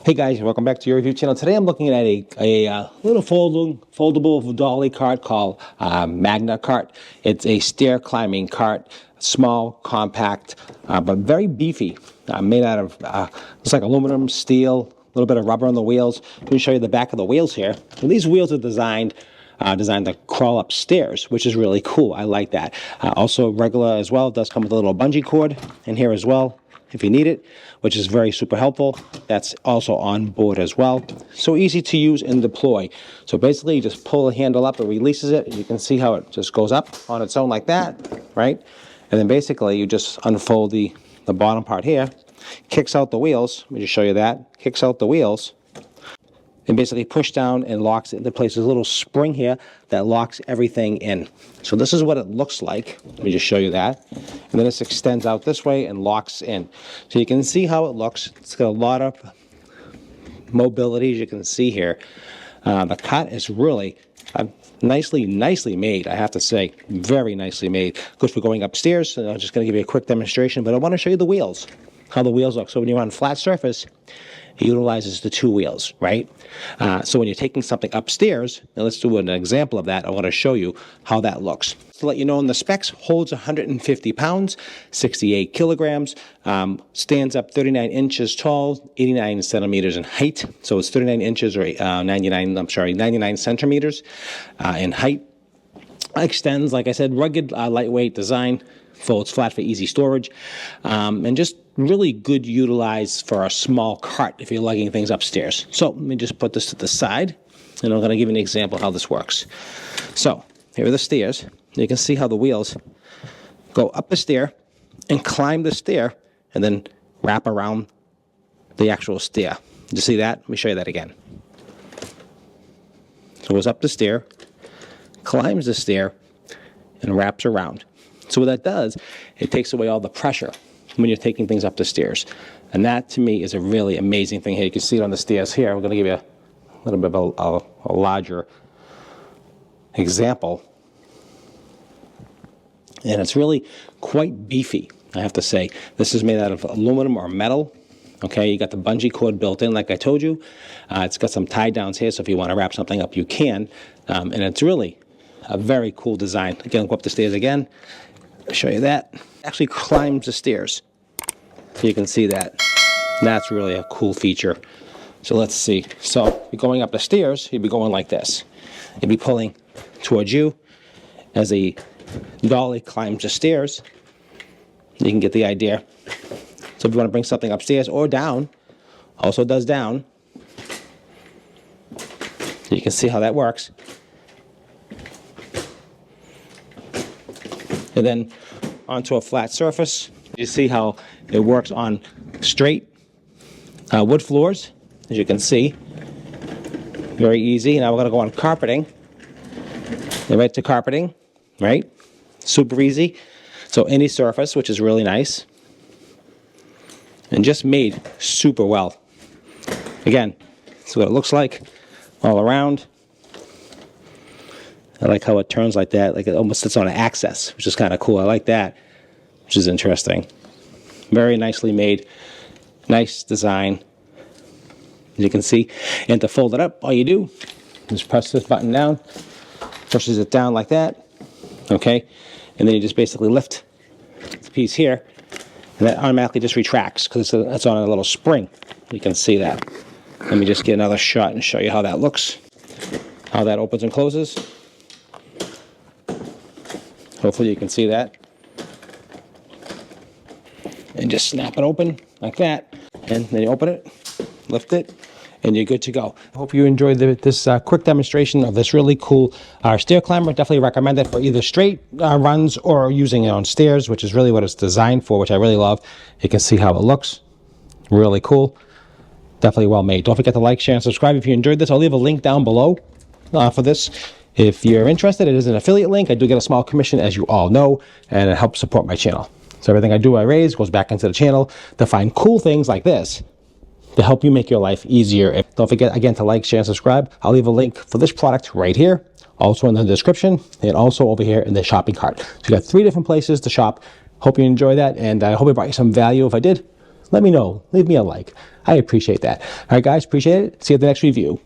Hey guys, welcome back to your review channel. Today I'm looking at a little foldable dolly cart called Magna cart. It's a stair climbing cart, small, compact, but very beefy. Made out of looks like aluminum, steel, a little bit of rubber on the wheels. Let me show you the back of the wheels here. And these wheels are designed to crawl up stairs, which is really cool. I like that. Also regular as well. It does come with a little bungee cord in here as well, if you need it, which is very super helpful. That's also on board as well. So easy to use and deploy. So basically you just pull the handle up, it releases it. You can see how it just goes up on its own like that, right? And then basically you just unfold the bottom part here, kicks out the wheels. Let me just show you that. Kicks out the wheels and basically push down and locks it into place. There's a little spring here that locks everything in. So this is what it looks like. Let me just show you that. And then this extends out this way and locks in. So you can see how it looks. It's got a lot of mobility, as you can see here. The cot is really nicely made, I have to say. Very nicely made. Good for going upstairs. And I'm just going to give you a quick demonstration, but I want to show you the wheels, how the wheels look. So when you're on flat surface, it utilizes the two wheels, right? So when you're taking something upstairs, and let's do an example of that. I want to show you how that looks. To let you know, in the specs, holds 150 pounds, 68 kilograms, stands up 39 inches tall, 89 centimeters in height. So it's 39 inches or 99 centimeters in height. Extends, like I said, rugged, lightweight design. Folds flat for easy storage, and just really good utilized for a small cart if you're lugging things upstairs. So let me just put this to the side, and I'm going to give you an example how this works. So here are the stairs. You can see how the wheels go up the stair and climb the stair and then wrap around the actual stair. Did you see that? Let me show you that again. So it goes up the stair, climbs the stair, and wraps around. So what that does, it takes away all the pressure when you're taking things up the stairs. And that, to me, is a really amazing thing here. You can see it on the stairs here. We're going to give you a little bit of a larger example. And it's really quite beefy, I have to say. This is made out of aluminum or metal. Okay, you got the bungee cord built in, like I told you. It's got some tie downs here, so if you want to wrap something up, you can. And it's really a very cool design. Again, go up the stairs again. I'll show you that. Actually climbs the stairs. So you can see that. That's really a cool feature. So let's see. So if you're going up the stairs, you'd be going like this. You'd be pulling towards you as the dolly climbs the stairs. You can get the idea. So if you want to bring something upstairs or down, also does down. You can see how that works. And then onto a flat surface. You see how it works on straight wood floors, as you can see. Very easy. Now we're going to go on carpeting. And right to carpeting, right? Super easy. So any surface, which is really nice. And just made super well. Again, that's what it looks like all around. I like how it turns like that, like it almost sits on an axis, which is kind of cool. I like that, which is interesting. Very nicely made, nice design, as you can see. And to fold it up, all you do is press this button down, pushes it down like that, okay? And then you just basically lift the piece here, and that automatically just retracts because it's on a little spring. You can see that. Let me just get another shot and show you how that looks, how that opens and closes. Hopefully you can see that. And just snap it open like that. And then you open it, lift it, and you're good to go. I hope you enjoyed this quick demonstration of this really cool stair climber. Definitely recommend it for either straight runs or using it on stairs, which is really what it's designed for, which I really love. You can see how it looks. Really cool. Definitely well made. Don't forget to like, share, and subscribe if you enjoyed this. I'll leave a link down below for this. If you're interested, it is an affiliate link. I do get a small commission, as you all know, and it helps support my channel. So everything I raise goes back into the channel to find cool things like this to help you make your life easier. Don't forget, again, to like, share, and subscribe. I'll leave a link for this product right here, also in the description, and also over here in the shopping cart. So you got 3 different places to shop. Hope you enjoy that, and I hope it brought you some value. If I did, let me know. Leave me a like. I appreciate that. All right, guys, appreciate it. See you at the next review.